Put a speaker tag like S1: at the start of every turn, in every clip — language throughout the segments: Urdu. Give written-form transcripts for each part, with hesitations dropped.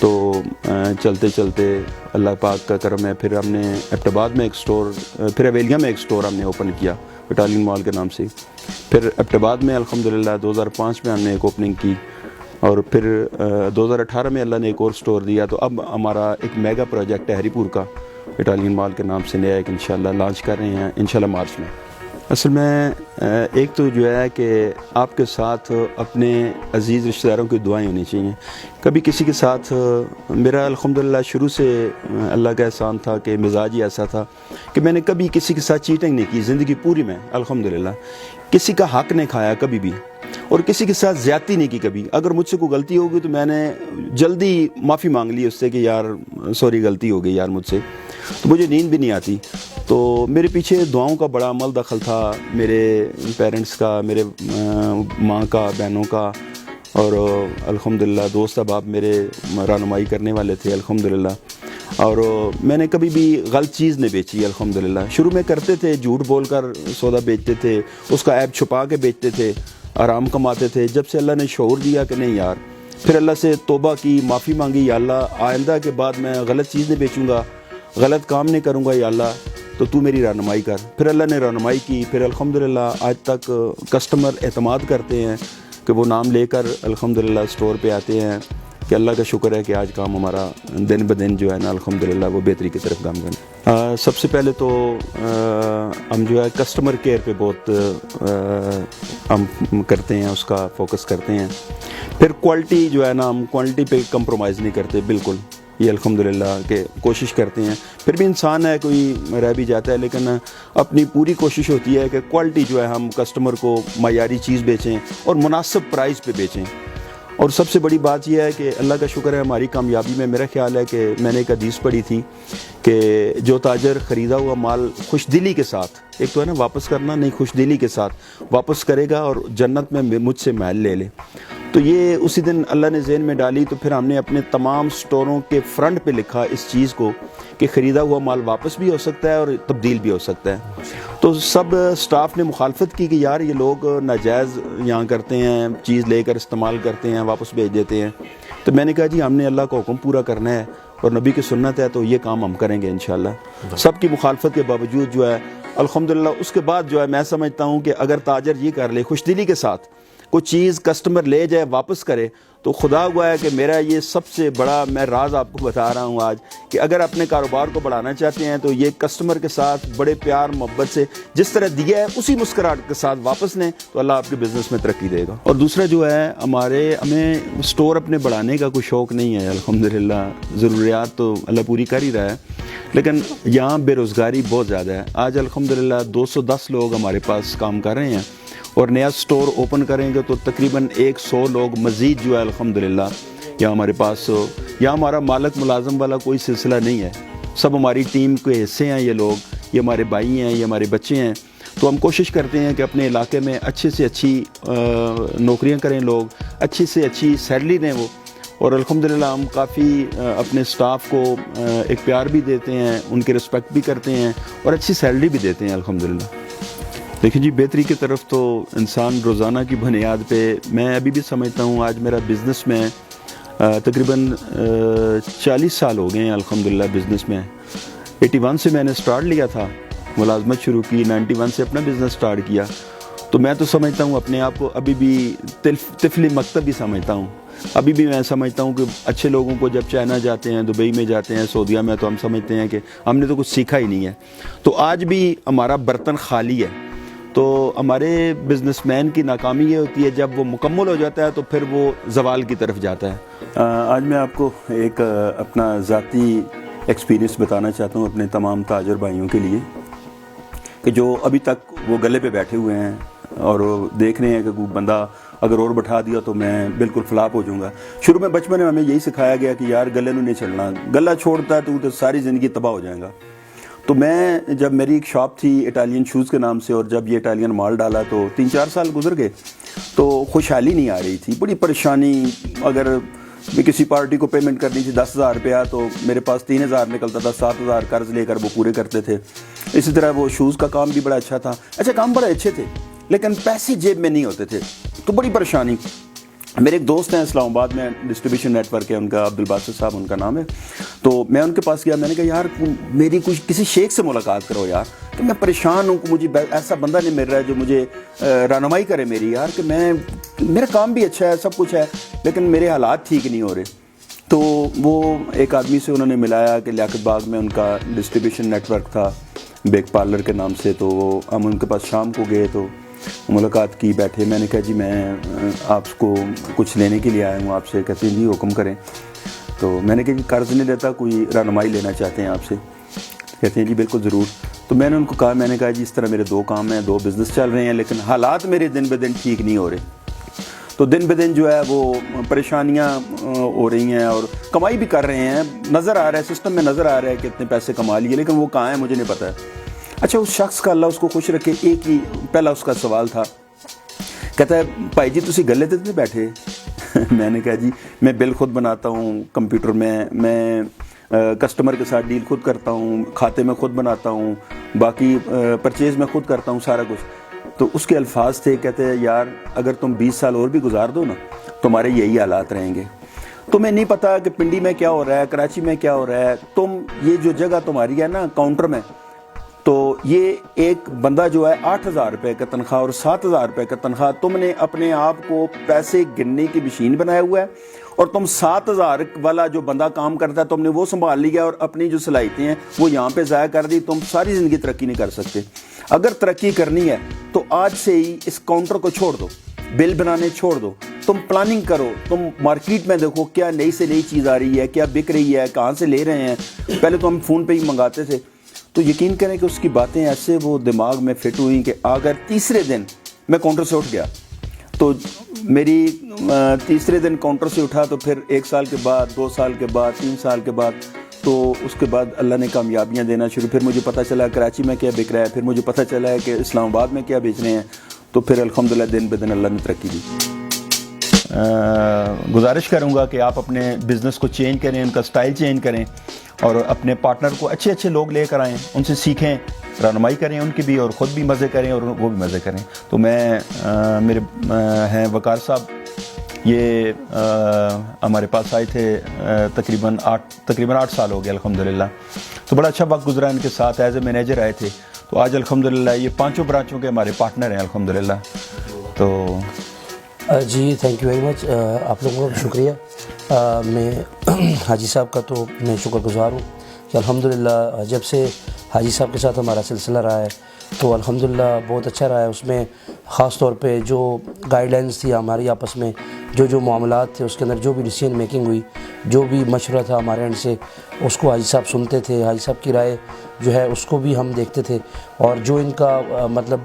S1: تو چلتے چلتے اللہ پاک کا کرم ہے، پھر ہم نے ایبٹ آباد میں ایک سٹور، پھر اویلیہ میں ایک سٹور ہم نے اوپن کیا اٹالین مال کے نام سے، پھر ایبٹ آباد میں الحمدللہ 2005 میں ہم نے ایک اوپننگ کی، اور پھر 2018 میں اللہ نے ایک اور سٹور دیا۔ تو اب ہمارا ایک میگا پروجیکٹ ہے ہری پور کا، اٹالین مال کے نام سے نیا ایک انشاءاللہ لانچ کر رہے ہیں انشاءاللہ مارچ میں۔ اصل میں ایک تو جو ہے کہ آپ کے ساتھ اپنے عزیز رشتہ داروں کی دعائیں ہونی چاہیے۔ کبھی کسی کے ساتھ میرا الحمدللہ شروع سے اللہ کا احسان تھا کہ مزاج ہی ایسا تھا کہ میں نے کبھی کسی کے ساتھ چیٹنگ نہیں کی زندگی پوری میں، الحمدللہ کسی کا حق نہیں کھایا کبھی بھی، اور کسی کے ساتھ زیادتی نہیں کی کبھی۔ اگر مجھ سے کوئی غلطی ہوگی تو میں نے جلدی معافی مانگ لی اس سے کہ یار سوری غلطی ہو گئی یار مجھ سے، تو مجھے نیند بھی نہیں آتی۔ تو میرے پیچھے دعاؤں کا بڑا عمل دخل تھا، میرے پیرنٹس کا، میرے ماں کا، بہنوں کا، اور الحمدللہ دوست احباب میرے رہنمائی کرنے والے تھے الحمدللہ۔ اور میں نے کبھی بھی غلط چیز نہیں بیچی الحمدللہ۔ شروع میں کرتے تھے، جھوٹ بول کر سودا بیچتے تھے، اس کا عیب چھپا کے بیچتے تھے، آرام کماتے تھے۔ جب سے اللہ نے شعور دیا کہ نہیں یار، پھر اللہ سے توبہ کی، معافی مانگی، یا اللہ آئندہ کے بعد میں غلط چیز نہیں بیچوں گا، غلط کام نہیں کروں گا، یا اللہ تو میری رہنمائی کر۔ پھر اللہ نے رہنمائی کی، پھر الحمدللہ آج تک کسٹمر اعتماد کرتے ہیں کہ وہ نام لے کر الحمدللہ سٹور پہ آتے ہیں کہ اللہ کا شکر ہے کہ آج کام ہمارا دن بدن جو ہے نا الحمدللہ وہ بہتری کی طرف کام کریں۔ سب سے پہلے تو ہم جو ہے کسٹمر کیئر پہ بہت ہم کرتے ہیں، اس کا فوکس کرتے ہیں۔ پھر کوالٹی جو ہے نا، ہم کوالٹی پہ کمپرومائز نہیں کرتے بالکل، یہ الحمدللہ کہ کوشش کرتے ہیں۔ پھر بھی انسان ہے، کوئی رہ بھی جاتا ہے، لیکن اپنی پوری کوشش ہوتی ہے کہ کوالٹی جو ہے ہم کسٹمر کو معیاری چیز بیچیں اور مناسب پرائز پہ بیچیں۔ اور سب سے بڑی بات یہ ہے کہ اللہ کا شکر ہے ہماری کامیابی میں، میرا خیال ہے کہ میں نے ایک حدیث پڑھی تھی کہ جو تاجر خریدا ہوا مال خوش دلی کے ساتھ، ایک تو ہے نا واپس کرنا نہیں، خوش دلی کے ساتھ واپس کرے گا اور جنت میں مجھ سے محل لے لے۔ تو یہ اسی دن اللہ نے ذہن میں ڈالی، تو پھر ہم نے اپنے تمام سٹوروں کے فرنٹ پہ لکھا اس چیز کو کہ خریدا ہوا مال واپس بھی ہو سکتا ہے اور تبدیل بھی ہو سکتا ہے۔ تو سب سٹاف نے مخالفت کی کہ یار یہ لوگ ناجائز یہاں کرتے ہیں، چیز لے کر استعمال کرتے ہیں، واپس بھیج دیتے ہیں۔ تو میں نے کہا جی ہم نے اللہ کا حکم پورا کرنا ہے اور نبی کی سنت ہے، تو یہ کام ہم کریں گے انشاءاللہ۔ سب کی مخالفت کے باوجود جو ہے الحمدللہ اس کے بعد جو ہے میں سمجھتا ہوں کہ اگر تاجر یہ کر لے خوش دلی کے ساتھ، کوئی چیز کسٹمر لے جائے واپس کرے، تو خدا ہوا ہے کہ میرا یہ سب سے بڑا میں راز آپ کو بتا رہا ہوں آج، کہ اگر اپنے کاروبار کو بڑھانا چاہتے ہیں تو یہ کسٹمر کے ساتھ بڑے پیار محبت سے جس طرح دیا ہے اسی مسکراہٹ کے ساتھ واپس لیں، تو اللہ آپ کے بزنس میں ترقی دے گا۔ اور دوسرا جو ہے ہمیں سٹور اپنے بڑھانے کا کوئی شوق نہیں ہے الحمدللہ، ضروریات تو اللہ پوری کر ہی رہا ہے، لیکن یہاں بے روزگاری بہت زیادہ ہے۔ آج الحمدللہ 210 لوگ ہمارے پاس کام کر رہے ہیں، اور نیا سٹور اوپن کریں گے تو تقریباً 100 لوگ مزید جو ہے الحمدللہ یہاں ہمارے پاس۔ یہاں ہمارا مالک ملازم والا کوئی سلسلہ نہیں ہے، سب ہماری ٹیم کے حصے ہیں یہ لوگ، یہ ہمارے بھائی ہیں، یہ ہمارے بچے ہیں۔ تو ہم کوشش کرتے ہیں کہ اپنے علاقے میں اچھے سے اچھی نوکریاں کریں لوگ، اچھی سے اچھی سیلری دیں وہ، اور الحمدللہ ہم کافی اپنے سٹاف کو ایک پیار بھی دیتے ہیں، ان کے رسپیکٹ بھی کرتے ہیں اور اچھی سیلری بھی دیتے ہیں الحمدللہ۔ دیکھیں جی بہتری کی طرف تو انسان روزانہ کی بنیاد پہ، میں ابھی بھی سمجھتا ہوں آج میرا بزنس میں تقریباً 40 سال ہو گئے ہیں الحمدللہ بزنس میں۔ 81 سے میں نے سٹارٹ لیا تھا، ملازمت شروع کی، 91 سے اپنا بزنس سٹارٹ کیا۔ تو میں تو سمجھتا ہوں اپنے آپ کو ابھی بھی طفلی مکتب ہی سمجھتا ہوں۔ ابھی بھی میں سمجھتا ہوں کہ اچھے لوگوں کو جب چائنا جاتے ہیں، دبئی میں جاتے ہیں، سعودیہ میں، تو ہم سمجھتے ہیں کہ ہم نے تو کچھ سیکھا ہی نہیں ہے۔ تو آج بھی ہمارا برتن خالی ہے۔ تو ہمارے بزنس مین کی ناکامی یہ ہوتی ہے جب وہ مکمل ہو جاتا ہے تو پھر وہ زوال کی طرف جاتا ہے۔ آج میں آپ کو ایک اپنا ذاتی ایکسپیرینس بتانا چاہتا ہوں اپنے تمام تاجر بھائیوں کے لیے، کہ جو ابھی تک وہ گلے پہ بیٹھے ہوئے ہیں اور دیکھ رہے ہیں کہ کوئی بندہ اگر اور بٹھا دیا تو میں بالکل فلاپ ہو جاؤں گا۔ شروع میں بچپن میں ہمیں یہی سکھایا گیا کہ یار گلے نہیں چڑھنا، گلا چھوڑتا ہے تو ساری زندگی تباہ ہو جائے گا۔ تو میں جب میری ایک شاپ تھی اٹالین شوز کے نام سے، اور جب یہ اٹالین مال ڈالا تو 3-4 سال گزر گئے تو خوشحالی نہیں آ رہی تھی، بڑی پریشانی۔ اگر میں کسی پارٹی کو پیمنٹ کرنی تھی 10,000 روپیہ تو میرے پاس 3,000 نکلتا تھا، 7,000 قرض لے کر وہ پورے کرتے تھے۔ اسی طرح وہ شوز کا کام بھی بڑا اچھا تھا، کام بڑے اچھے تھے، لیکن پیسے جیب میں نہیں ہوتے تھے، تو بڑی پریشانی۔ میرے ایک دوست ہیں اسلام آباد میں, ڈسٹریبیوشن نیٹ ورک ہے ان کا, عبدالباسط صاحب ان کا نام ہے. تو میں ان کے پاس گیا, میں نے کہا یار میری کچھ کسی شیخ سے ملاقات کرو یار, کہ میں پریشان ہوں, کہ مجھے ایسا بندہ نہیں مل رہا ہے جو مجھے رہنمائی کرے میری یار, کہ میرا کام بھی اچھا ہے, سب کچھ ہے, لیکن میرے حالات ٹھیک نہیں ہو رہے. تو وہ ایک آدمی سے انہوں نے ملایا کہ لیاقت باغ میں ان کا ڈسٹریبیوشن نیٹ ورک تھا بیک پارلر کے نام سے. تو ہم ان کے پاس شام کو گئے تو ملاقات کی, بیٹھے. میں نے کہا جی میں آپ کو کچھ لینے کے لیے آیا ہوں آپ سے. کہتے ہیں جی حکم کریں. تو میں نے کہا جی قرض نہیں لیتا, کوئی رہنمائی لینا چاہتے ہیں آپ سے. کہتے ہیں جی بالکل ضرور. تو میں نے ان کو کہا, میں نے کہا جی اس طرح میرے 2 کام ہیں, 2 بزنس چل رہے ہیں, لیکن حالات میرے دن بہ دن ٹھیک نہیں ہو رہے. تو دن بہ دن جو ہے وہ پریشانیاں ہو رہی ہیں, اور کمائی بھی کر رہے ہیں, نظر آ رہا ہے سسٹم میں, نظر آ رہا ہے کہ اتنے پیسے کما لیے, لیکن وہ کہاں ہیں مجھے نہیں پتہ ہے. اچھا اس شخص کا اللہ اس کو خوش رکھے, ایک ہی پہلا اس کا سوال تھا, کہتا ہے بھائی جی تسی گلے تے بیٹھے. میں نے کہا جی میں بل خود بناتا ہوں کمپیوٹر میں کسٹمر کے ساتھ ڈیل خود کرتا ہوں, کھاتے میں خود بناتا ہوں, باقی پرچیز میں خود کرتا ہوں, سارا کچھ. تو اس کے الفاظ تھے, کہتے ہیں یار اگر تم 20 سال اور بھی گزار دو نا تمہارے یہی حالات رہیں گے. تمہیں نہیں پتہ کہ پنڈی میں کیا ہو رہا ہے, کراچی میں کیا ہو رہا ہے. تم یہ جو جگہ تمہاری ہے نا کاؤنٹر میں, تو یہ ایک بندہ جو ہے 8,000 روپے کا تنخواہ اور 7,000 روپے کا تنخواہ, تم نے اپنے آپ کو پیسے گننے کی مشین بنایا ہوا ہے, اور تم 7,000 والا جو بندہ کام کرتا ہے تم نے وہ سنبھال لیا, اور اپنی جو صلاحیتیں ہیں وہ یہاں پہ ضائع کر دی. تم ساری زندگی ترقی نہیں کر سکتے. اگر ترقی کرنی ہے تو آج سے ہی اس کاؤنٹر کو چھوڑ دو, بل بنانے چھوڑ دو, تم پلاننگ کرو, تم مارکیٹ میں دیکھو کیا نئی سے نئی چیز آ رہی ہے, کیا بک رہی ہے, کہاں سے لے رہے ہیں. پہلے تو ہم فون پہ ہی منگاتے تھے. تو یقین کریں کہ اس کی باتیں ایسے وہ دماغ میں فٹ ہوئیں کہ اگر تیسرے دن میں کاؤنٹر سے اٹھ گیا تو میری تیسرے دن کاؤنٹر سے اٹھا تو پھر 1 سال کے بعد, 2 سال کے بعد, 3 سال کے بعد, تو اس کے بعد اللہ نے کامیابیاں دینا شروع. پھر مجھے پتہ چلا کراچی میں کیا بک رہا ہے, پھر مجھے پتہ چلا ہے کہ اسلام آباد میں کیا بیچ رہے ہیں. تو پھر الحمدللہ دن بہ دن اللہ نے ترقی دی. گزارش کروں گا کہ آپ اپنے بزنس کو چینج کریں, ان کا سٹائل چینج کریں, اور اپنے پارٹنر کو اچھے لوگ لے کر آئیں, ان سے سیکھیں, رہنمائی کریں ان کی بھی, اور خود بھی مزے کریں اور وہ بھی مزے کریں. تو میں میرے ہیں وقار صاحب, یہ ہمارے پاس آئے تھے تقریباً 8 سال ہو گئے الحمدللہ. تو بڑا اچھا وقت گزرا ان کے ساتھ, ایز اے مینیجر آئے تھے. تو آج الحمدللہ یہ 5 برانچوں کے ہمارے پارٹنر ہیں الحمدللہ. تو
S2: جی تھینک یو ویری مچ, آپ لوگوں کا شکریہ. میں حاجی صاحب کا تو میں شکر گزار ہوں کہ الحمدللہ جب سے حاجی صاحب کے ساتھ ہمارا سلسلہ رہا ہے تو الحمدللہ بہت اچھا رہا ہے. اس میں خاص طور پہ جو گائیڈ لائنس تھی ہماری آپس میں, جو معاملات تھے اس کے اندر جو بھی ڈیسیژن میکنگ ہوئی, جو بھی مشورہ تھا ہمارے اینڈ سے, اس کو حاجی صاحب سنتے تھے. حاجی صاحب کی رائے جو ہے اس کو بھی ہم دیکھتے تھے, اور جو ان کا مطلب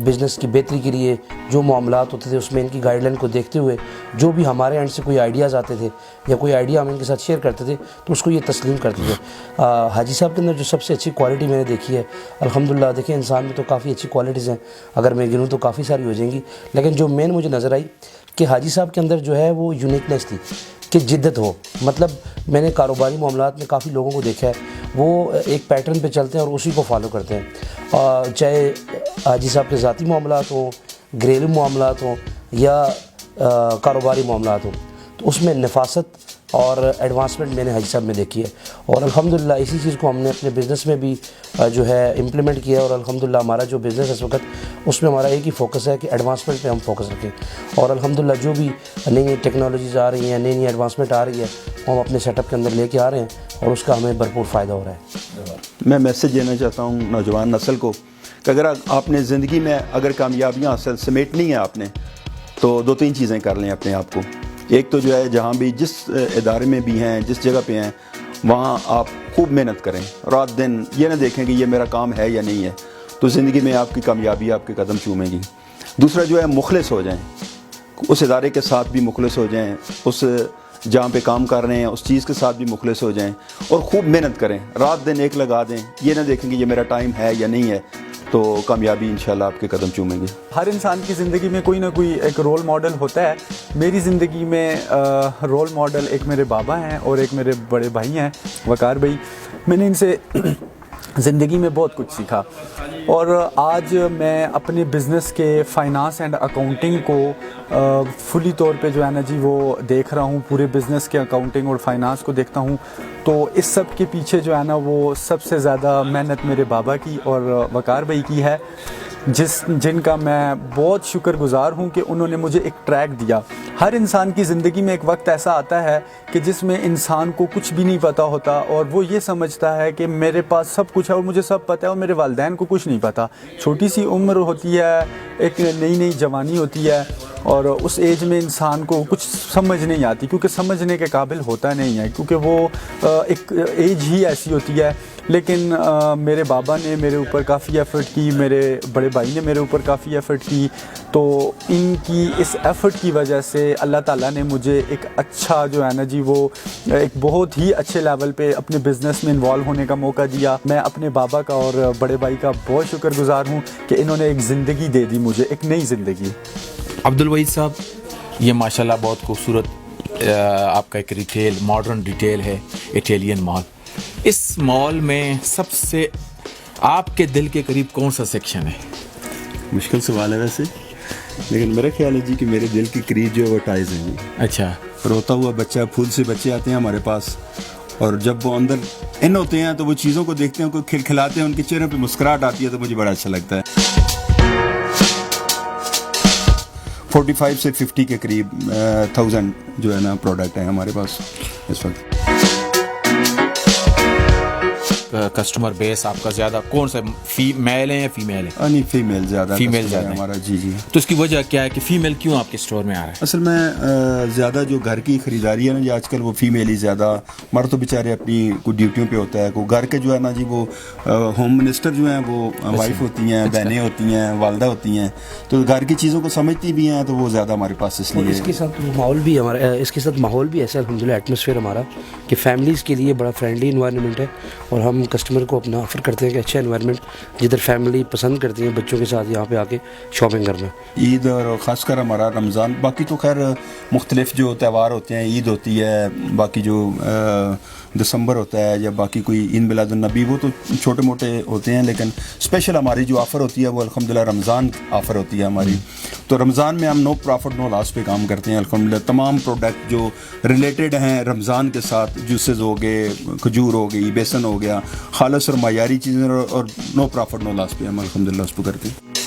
S2: بزنس کی بہتری کے لیے جو معاملات ہوتے تھے اس میں ان کی گائیڈ لائن کو دیکھتے ہوئے جو بھی ہمارے اینڈ سے کوئی آئیڈیاز آتے تھے یا کوئی آئیڈیا ہم ان کے ساتھ شیئر کرتے تھے تو اس کو یہ تسلیم کرتے تھے. حاجی صاحب کے اندر جو سب سے اچھی کوالٹی میں نے دیکھی ہے الحمدللہ, دیکھیں انسان میں تو کافی اچھی کوالٹیز ہیں, اگر میں گنوں تو کافی ساری ہو جائیں گی, لیکن جو مین مجھے نظر آئی کہ حاجی صاحب کے اندر جو ہے وہ یونیکنیس تھی کہ جدت ہو. مطلب میں نے کاروباری معاملات میں کافی لوگوں کو دیکھا ہے وہ ایک پیٹرن پہ چلتے ہیں اور اسی کو فالو کرتے ہیں, چاہے حاجی صاحب کے ذاتی معاملات ہوں, گھریلو معاملات ہوں یا کاروباری معاملات ہوں, تو اس میں نفاست اور ایڈوانسمنٹ میں نے حاجی صاحب میں دیکھی ہے. اور الحمدللہ اسی چیز کو ہم نے اپنے بزنس میں بھی جو ہے امپلیمنٹ کیا, اور الحمدللہ ہمارا جو بزنس ہے اس وقت اس میں ہمارا ایک ہی فوکس ہے کہ ایڈوانسمنٹ پہ ہم فوکس رکھیں, اور الحمدللہ جو بھی نئی ٹیکنالوجیز آ رہی ہیں, نئی ایڈوانسمنٹ آ رہی ہے وہ ہم اپنے سیٹ اپ کے اندر لے کے آ رہے ہیں, اور اس کا ہمیں بھرپور فائدہ ہو رہا ہے.
S1: میں میسیج دینا چاہتا ہوں نوجوان نسل کو کہ اگر آپ نے زندگی میں اگر کامیابیاں حاصل سمیٹنی ہیں آپ نے, تو 2-3 چیزیں کر لیں اپنے آپ کو. ایک تو جو ہے جہاں بھی جس ادارے میں بھی ہیں, جس جگہ پہ ہیں, وہاں آپ خوب محنت کریں, رات دن یہ نہ دیکھیں کہ یہ میرا کام ہے یا نہیں ہے, تو زندگی میں آپ کی کامیابی آپ کے قدم چومے گی. دوسرا جو ہے مخلص ہو جائیں, اس ادارے کے ساتھ بھی مخلص ہو جائیں, اس جہاں پہ کام کر رہے ہیں اس چیز کے ساتھ بھی مخلص ہو جائیں, اور خوب محنت کریں, رات دن ایک لگا دیں, یہ نہ دیکھیں کہ یہ میرا ٹائم ہے یا نہیں ہے, تو کامیابی انشاءاللہ آپ کے قدم چومیں گے.
S3: ہر انسان کی زندگی میں کوئی نہ کوئی ایک رول ماڈل ہوتا ہے. میری زندگی میں رول ماڈل ایک میرے بابا ہیں اور ایک میرے بڑے بھائی ہیں وقار بھائی. میں نے ان سے زندگی میں بہت کچھ سیکھا، اور آج میں اپنے بزنس کے فائنانس اینڈ اکاؤنٹنگ کو فلی طور پہ جو ہے نا جی وہ دیکھ رہا ہوں، پورے بزنس کے اکاؤنٹنگ اور فائنانس کو دیکھتا ہوں. تو اس سب کے پیچھے جو ہے نا وہ سب سے زیادہ محنت میرے بابا کی اور وقار بھائی کی ہے، جن کا میں بہت شکر گزار ہوں کہ انہوں نے مجھے ایک ٹریک دیا. ہر انسان کی زندگی میں ایک وقت ایسا آتا ہے کہ جس میں انسان کو کچھ بھی نہیں پتہ ہوتا، اور وہ یہ سمجھتا ہے کہ میرے پاس سب کچھ ہے اور مجھے سب پتہ ہے، اور میرے والدین کو کچھ نہیں پتہ. چھوٹی سی عمر ہوتی ہے، ایک نئی جوانی ہوتی ہے، اور اس ایج میں انسان کو کچھ سمجھ نہیں آتی، کیونکہ سمجھنے کے قابل ہوتا نہیں ہے، کیونکہ وہ ایک ایج ہی ایسی ہوتی ہے. لیکن میرے بابا نے میرے اوپر کافی ایفرٹ کی، میرے بڑے بھائی نے میرے اوپر کافی ایفرٹ کی، تو ان کی اس ایفرٹ کی وجہ سے اللہ تعالیٰ نے مجھے ایک اچھا جو ہے نا جی وہ ایک بہت ہی اچھے لیول پہ اپنے بزنس میں انوالو ہونے کا موقع دیا. میں اپنے بابا کا اور بڑے بھائی کا بہت شکر گزار ہوں کہ انہوں نے ایک زندگی دے دی مجھے، ایک نئی زندگی.
S4: عبدالوحید صاحب، یہ ماشاءاللہ بہت خوبصورت آپ کا ایک ریٹیل، ماڈرن ریٹیل ہے، اٹیلین مال. اس مال میں سب سے آپ کے دل کے قریب کون سا سیکشن ہے؟
S1: مشکل سوال ہے ویسے، لیکن میرا خیال ہے جی کہ میرے دل کے قریب جو ہے وہ ٹائز ہیں جی.
S4: اچھا.
S1: روتا ہوا بچہ، پھول سے بچے آتے ہیں ہمارے پاس، اور جب وہ اندر ان ہوتے ہیں تو وہ چیزوں کو دیکھتے ہیں، ان کو کھلکھلاتے ہیں، ان کے چہرے پہ مسکراہٹ آتی ہے، تو مجھے بڑا اچھا لگتا ہے. 45 سے 50 کے قریب 1000 جو ہے نا پروڈکٹ ہیں ہمارے پاس اس وقت.
S4: کسٹمر بیس آپ کا زیادہ کون سا، میل ہے یا فیمیل ہے؟
S1: نہیں، فیمیل زیادہ،
S4: فیمیل زیادہ
S1: ہمارا. جی جی.
S4: تو اس کی وجہ کیا ہے کہ فیمیل کیوں آپ کے اسٹور میں آ رہا ہے؟
S1: اصل میں زیادہ جو گھر کی خریداری ہے نا جی آج کل وہ فیمیل ہی زیادہ. مرد تو بیچارے اپنی کوئی ڈیوٹیوں پہ ہوتا ہے، کوئی گھر کے جو ہے نا جی وہ ہوم منسٹر جو ہیں وہ وائف ہوتی ہیں، بہنیں ہوتی ہیں، والدہ ہوتی ہیں، تو گھر کی چیزوں کو سمجھتی بھی ہیں، تو وہ زیادہ ہمارے پاس اس لیے.
S2: اس کے ساتھ ماحول بھی ہمارا، اس کے ساتھ ماحول بھی ایسا الحمدللہ ایٹماسفیئر ہمارا کہ فیملیز کے لیے بڑا فرینڈلی انوائرمنٹ ہے، اور ہم کسٹمر کو اپنا آفر کرتے ہیں کہ اچھا انوائرمنٹ جدھر فیملی پسند کرتی ہیں بچوں کے ساتھ یہاں پہ آ کے شاپنگ کرنا.
S1: عید اور خاص کر ہمارا رمضان، باقی تو خیر مختلف جو تہوار ہوتے ہیں، عید ہوتی ہے، باقی جو دسمبر ہوتا ہے، یا باقی کوئی عید میلاد النبی، وہ تو چھوٹے موٹے ہوتے ہیں، لیکن اسپیشل ہماری جو آفر ہوتی ہے وہ الحمدللہ رمضان آفر ہوتی ہے ہماری. تو رمضان میں ہم نو پرافٹ نو لاس پہ کام کرتے ہیں الحمدللہ. تمام پروڈکٹ جو ریلیٹڈ ہیں رمضان کے ساتھ، جوسز ہو گئے، کھجور ہو گئی، بیسن ہو گیا، خالص اور معیاری چیزیں، اور نو پرافٹ نو لاس پہ ہم الحمدللہ اس پہ کرتے ہیں.